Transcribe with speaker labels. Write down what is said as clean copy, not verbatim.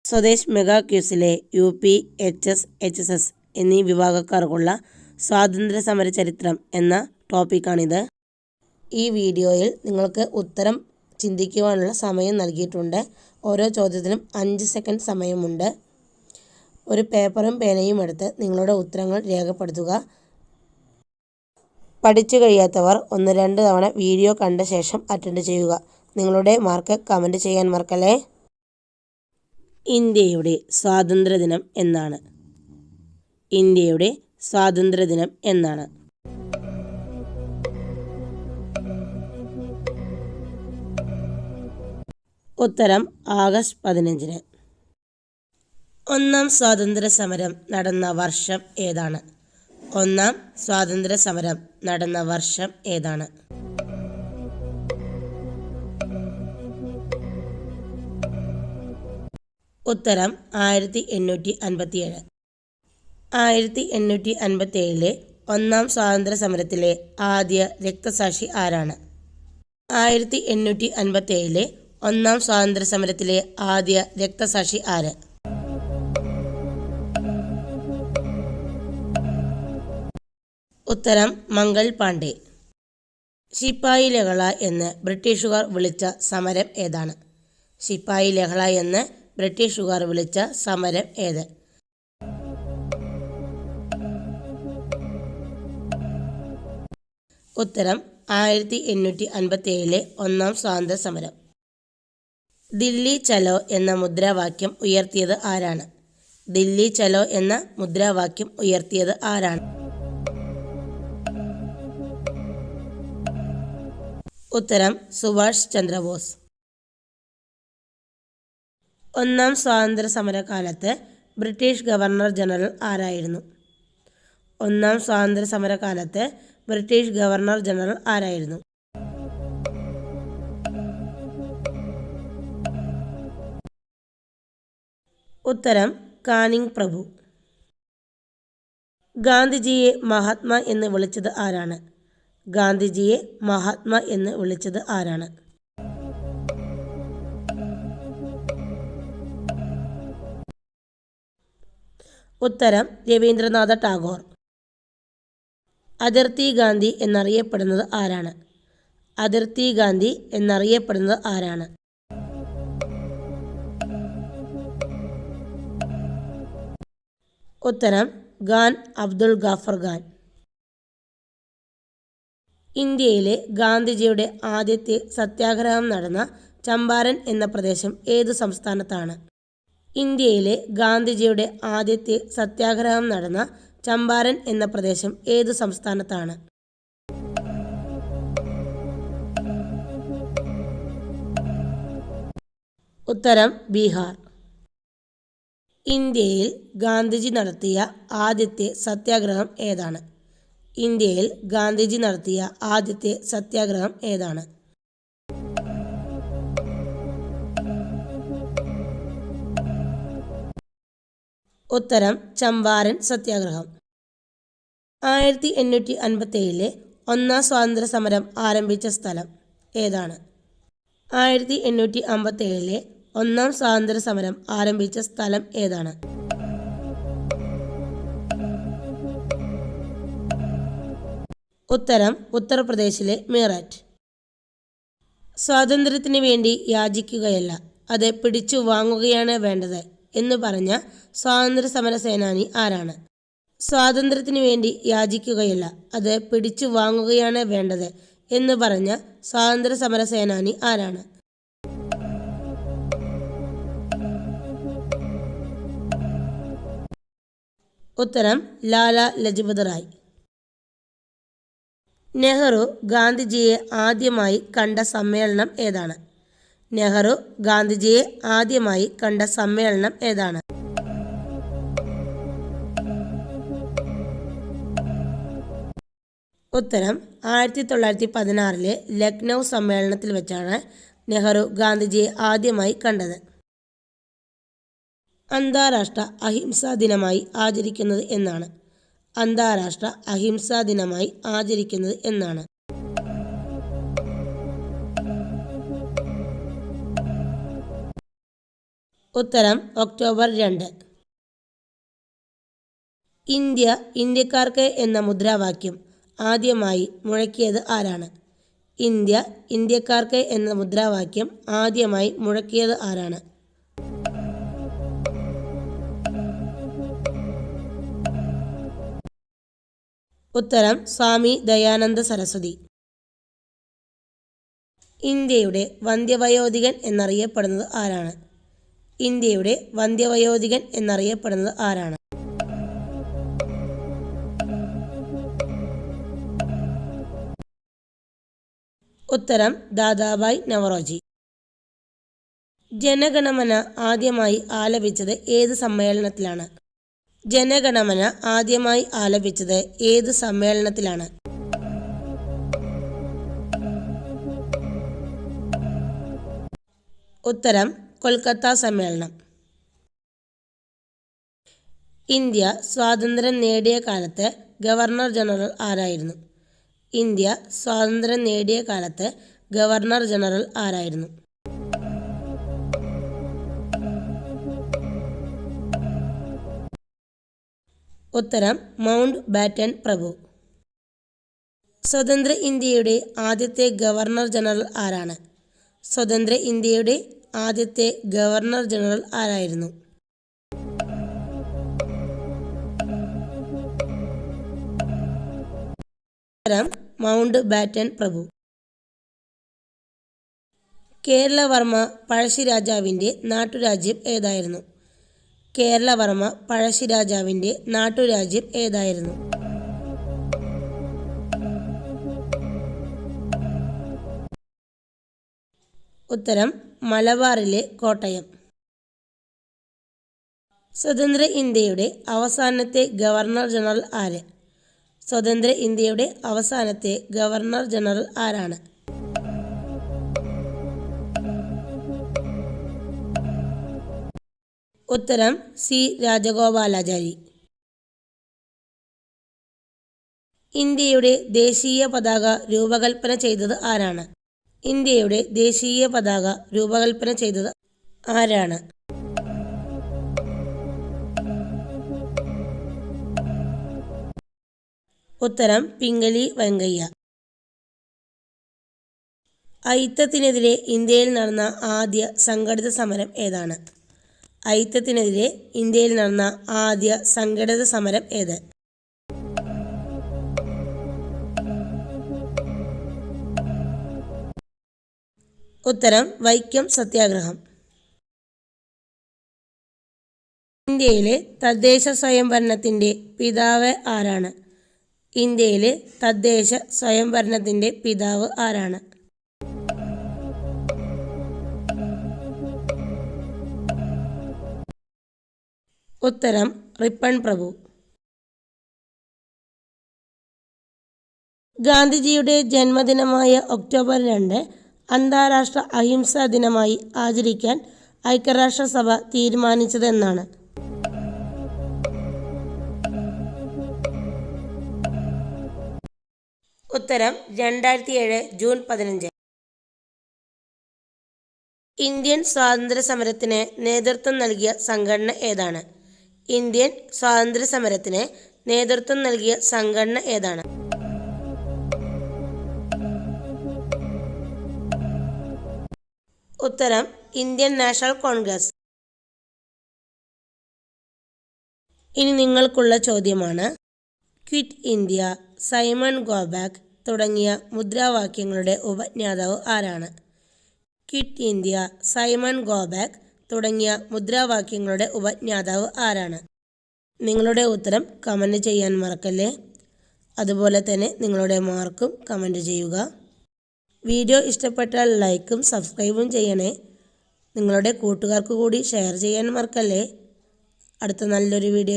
Speaker 1: Swadesh mega ക്യൂസിലെ UP, HS, HSS എന്നീ വിഭാഗക്കാർക്കുള്ള സ്വാതന്ത്ര്യ സമര ചരിത്രം എന്ന ടോപ്പിക്കാണിത്. ഈ വീഡിയോയിൽ നിങ്ങൾക്ക് ഉത്തരം ചിന്തിക്കുവാനുള്ള സമയം നൽകിയിട്ടുണ്ട്. ഓരോ ചോദ്യത്തിനും 5 സെക്കൻഡ് സമയമുണ്ട്. ഒരു പേപ്പറും പേനയും എടുത്ത് നിങ്ങളുടെ ഉത്തരങ്ങൾ രേഖപ്പെടുത്തുക. പഠിച്ചു കഴിയാത്തവർ 1-2 തവണ വീഡിയോ കണ്ട ശേഷം അറ്റൻഡ് ചെയ്യുക. നിങ്ങളുടെ മാർക്ക് കമൻറ്റ് ചെയ്യാൻ മറക്കല്ലേ. ഇന്ത്യയുടെ സ്വാതന്ത്ര്യദിനം എന്നാണ്? ഇന്ത്യയുടെ സ്വാതന്ത്ര്യദിനം എന്നാണ്? ഉത്തരം ആഗസ്റ്റ് 15-ന്. ഒന്നാം സ്വാതന്ത്ര്യ സമരം നടന്ന വർഷം ഏതാണ്? ഒന്നാം സ്വാതന്ത്ര്യ സമരം നടന്ന വർഷം ഏതാണ്? ഉത്തരം 1857. 1857-ലെ ഒന്നാം സ്വാതന്ത്ര്യ സമരത്തിലെ ആദ്യ രക്തസാക്ഷി ആരാണ്? 1857-ലെ ഒന്നാം സ്വാതന്ത്ര്യ സമരത്തിലെ ആദ്യ രക്തസാക്ഷി ആര്? ഉത്തരം മംഗൾ പാണ്ഡെ. ശിപ്പായി ലഹള എന്ന് ബ്രിട്ടീഷുകാർ വിളിച്ച സമരം ഏതാണ്? ശിപ്പായി ലഹള എന്ന് ബ്രിട്ടീഷുകാർ വിളിച്ച സമരം ഏത്? ഉത്തരം 1857-ലെ ഒന്നാം സ്വാതന്ത്ര്യ സമരം. ദില്ലി ചലോ എന്ന മുദ്രാവാക്യം ഉയർത്തിയത് ആരാണ്? ദില്ലി ചലോ എന്ന മുദ്രാവാക്യം ഉയർത്തിയത് ആരാണ്? ഉത്തരം സുഭാഷ് ചന്ദ്രബോസ്. ഒന്നാം സ്വാതന്ത്ര്യ സമരകാലത്ത് ബ്രിട്ടീഷ് ഗവർണർ ജനറൽ ആരായിരുന്നു? ഒന്നാം സ്വാതന്ത്ര്യ സമരകാലത്ത് ബ്രിട്ടീഷ് ഗവർണർ ജനറൽ ആരായിരുന്നു? ഉത്തരം കാനിങ് പ്രഭു. ഗാന്ധിജിയെ മഹാത്മാ എന്ന് വിളിച്ചത് ആരാണ്? ഗാന്ധിജിയെ മഹാത്മാ എന്ന് വിളിച്ചത് ആരാണ്? ഉത്തരം രവീന്ദ്രനാഥ ടാഗോർ. അതിർത്തി ഗാന്ധി എന്നറിയപ്പെടുന്നത് ആരാണ്? അതിർത്തി ഗാന്ധി എന്നറിയപ്പെടുന്നത് ആരാണ്? ഉത്തരം ഖാൻ അബ്ദുൾ ഗാഫർ ഖാൻ. ഇന്ത്യയിലെ ഗാന്ധിജിയുടെ ആദ്യത്തെ സത്യാഗ്രഹം നടന്ന ചമ്പാരൻ എന്ന പ്രദേശം ഏതു സംസ്ഥാനത്താണ്? ഇന്ത്യയിലെ ഗാന്ധിജിയുടെ ആദ്യത്തെ സത്യാഗ്രഹം നടന്ന ചമ്പാരൻ എന്ന പ്രദേശം ഏതു സംസ്ഥാനത്താണ്? ഉത്തരം ബീഹാർ. ഇന്ത്യയിൽ ഗാന്ധിജി നടത്തിയ ആദ്യത്തെ സത്യാഗ്രഹം ഏതാണ്? ഇന്ത്യയിൽ ഗാന്ധിജി നടത്തിയ ആദ്യത്തെ സത്യാഗ്രഹം ഏതാണ്? ഉത്തരം ചമ്പാരൻ സത്യാഗ്രഹം. 1857-ലെ ഒന്നാം സ്വാതന്ത്ര്യ സമരം ആരംഭിച്ച സ്ഥലം ഏതാണ്? 1857-ലെ ഒന്നാം സ്വാതന്ത്ര്യ സമരം ആരംഭിച്ച സ്ഥലം ഏതാണ്? ഉത്തരം ഉത്തർപ്രദേശിലെ മീററ്റ്. സ്വാതന്ത്ര്യത്തിന് വേണ്ടി യാചിക്കുകയല്ല, അത് പിടിച്ചു വാങ്ങുകയാണ് വേണ്ടത് എന്ന് പറഞ്ഞ സ്വാതന്ത്ര്യ സമര സേനാനി ആരാണ്? സ്വാതന്ത്ര്യത്തിന് വേണ്ടി യാചിക്കുകയല്ല, അത് പിടിച്ചു വാങ്ങുകയാണ് വേണ്ടത് എന്ന് പറഞ്ഞ സ്വാതന്ത്ര്യ സമര സേനാനി ആരാണ്? ഉത്തരം ലാലാ ലജ്പത് റായ്. നെഹ്റു ഗാന്ധിജിയെ ആദ്യമായി കണ്ട സമ്മേളനം ഏതാണ്? നെഹ്റു ഗാന്ധിജിയെ ആദ്യമായി കണ്ട സമ്മേളനം ഏതാണ്? ഉത്തരം 1916-ലെ ലക്നൗ സമ്മേളനത്തിൽ വെച്ചാണ് നെഹ്റു ഗാന്ധിജിയെ ആദ്യമായി കണ്ടത്. അന്താരാഷ്ട്ര അഹിംസാ ദിനമായി ആചരിക്കുന്നത് എന്നാണ്? അന്താരാഷ്ട്ര അഹിംസാ ദിനമായി ആചരിക്കുന്നത് എന്നാണ്? ഉത്തരം ഒക്ടോബർ 2. ഇന്ത്യ ഇന്ത്യക്കാർക്ക് എന്ന മുദ്രാവാക്യം ആദ്യമായി മുഴക്കിയത് ആരാണ്? ഇന്ത്യ ഇന്ത്യക്കാർക്ക് എന്ന മുദ്രാവാക്യം ആദ്യമായി മുഴക്കിയത് ആരാണ്? ഉത്തരം സ്വാമി ദയാനന്ദ സരസ്വതി. ഇന്ത്യയുടെ വന്ധ്യവയോധികൻ എന്നറിയപ്പെടുന്നത് ആരാണ്? ഇന്ത്യയുടെ വന്ധ്യവയോധികൻ എന്നറിയപ്പെടുന്നത് ആരാണ്? ഉത്തരം ദാദാഭായ് നവറോജി. ജനഗണമന ആദ്യമായി ആലപിച്ചത് ഏത് സമ്മേളനത്തിലാണ്? ജനഗണമന ആദ്യമായി ആലപിച്ചത് ഏത് സമ്മേളനത്തിലാണ്? ഉത്തരം കൊൽക്കത്ത സമ്മേളനം. ഇന്ത്യ സ്വാതന്ത്ര്യം നേടിയ കാലത്ത് ഗവർണർ ജനറൽ ആരായിരുന്നു? ഇന്ത്യ സ്വാതന്ത്ര്യം നേടിയ കാലത്ത് ഗവർണർ ജനറൽ ആരായിരുന്നു? ഉത്തരം മൗണ്ട് ബാറ്റൻ പ്രഭു. സ്വതന്ത്ര ഇന്ത്യയുടെ ആദ്യത്തെ ഗവർണർ ജനറൽ ആരാണ്? സ്വതന്ത്ര ഇന്ത്യയുടെ ആദ്യത്തെ ഗവർണർ ജനറൽ ആരായിരുന്നു? ഉത്തരം മൗണ്ട് ബാറ്റൻ പ്രഭു. കേരളവർമ്മ പഴശ്ശിരാജാവിൻ്റെ നാട്ടുരാജ്യം ഏതായിരുന്നു? കേരളവർമ്മ പഴശ്ശിരാജാവിൻ്റെ നാട്ടുരാജ്യം ഏതായിരുന്നു? ഉത്തരം മലബാറിലെ കോട്ടയം. സ്വതന്ത്ര ഇന്ത്യയുടെ അവസാനത്തെ ഗവർണർ ജനറൽ ആര്? സ്വതന്ത്ര ഇന്ത്യയുടെ അവസാനത്തെ ഗവർണർ ജനറൽ ആരാണ്? ഉത്തരം സി രാജഗോപാലാചാരി. ഇന്ത്യയുടെ ദേശീയ പതാക രൂപകൽപ്പന ചെയ്തത് ആരാണ്? ഇന്ത്യയുടെ ദേശീയ പതാക രൂപകൽപ്പന ചെയ്തത് ആരാണ്? ഉത്തരം പിംഗലി വെങ്കയ്യ. അയിത്തത്തിനെതിരെ ഇന്ത്യയിൽ നടന്ന ആദ്യ സംഘടിത സമരം ഏതാണ്? അയിത്തത്തിനെതിരെ ഇന്ത്യയിൽ നടന്ന ആദ്യ സംഘടിത സമരം ഏത്? ഉത്തരം വൈക്കം സത്യാഗ്രഹം. ഇന്ത്യയിലെ തദ്ദേശ സ്വയംഭരണത്തിൻ്റെ പിതാവ് ആരാണ്? ഇന്ത്യയിലെ തദ്ദേശ സ്വയംഭരണത്തിൻ്റെ പിതാവ് ആരാണ്? ഉത്തരം റിപ്പൺ പ്രഭു. ഗാന്ധിജിയുടെ ജന്മദിനമായ ഒക്ടോബർ 2 അന്താരാഷ്ട്ര അഹിംസാ ദിനമായി ആചരിക്കാൻ ഐക്യരാഷ്ട്രസഭ തീരുമാനിച്ചതെന്നാണ്? ഉത്തരം 2007 ജൂൺ 15. ഇന്ത്യൻ സ്വാതന്ത്ര്യ സമരത്തിന് നേതൃത്വം നൽകിയ സംഘടന ഏതാണ്? ഇന്ത്യൻ സ്വാതന്ത്ര്യ സമരത്തിന് നേതൃത്വം നൽകിയ സംഘടന ഏതാണ്? ഉത്തരം ഇന്ത്യൻ നാഷണൽ കോൺഗ്രസ്. ഇനി നിങ്ങൾക്കുള്ള ചോദ്യമാണ്, quit India, Simon go back തുടങ്ങിയ മുദ്രാവാക്യങ്ങളുടെ ഉപജ്ഞാതാവ് ആരാണ്? Quit India, Simon go back തുടങ്ങിയ മുദ്രാവാക്യങ്ങളുടെ ഉപജ്ഞാതാവ് ആരാണ്? നിങ്ങളുടെ ഉത്തരം കമൻറ്റ് ചെയ്യാൻ മറക്കല്ലേ. അതുപോലെ തന്നെ നിങ്ങളുടെ മാർക്കും കമൻറ്റ് ചെയ്യുക. വീഡിയോ ഇഷ്ടപ്പെട്ടാൽ ലൈക്കും സബ്സ്ക്രൈബും ചെയ്യണേ. നിങ്ങളുടെ കൂട്ടുകാർക്ക് കൂടി ഷെയർ ചെയ്യാൻ മറക്കല്ലേ. അടുത്ത നല്ലൊരു വീഡിയോ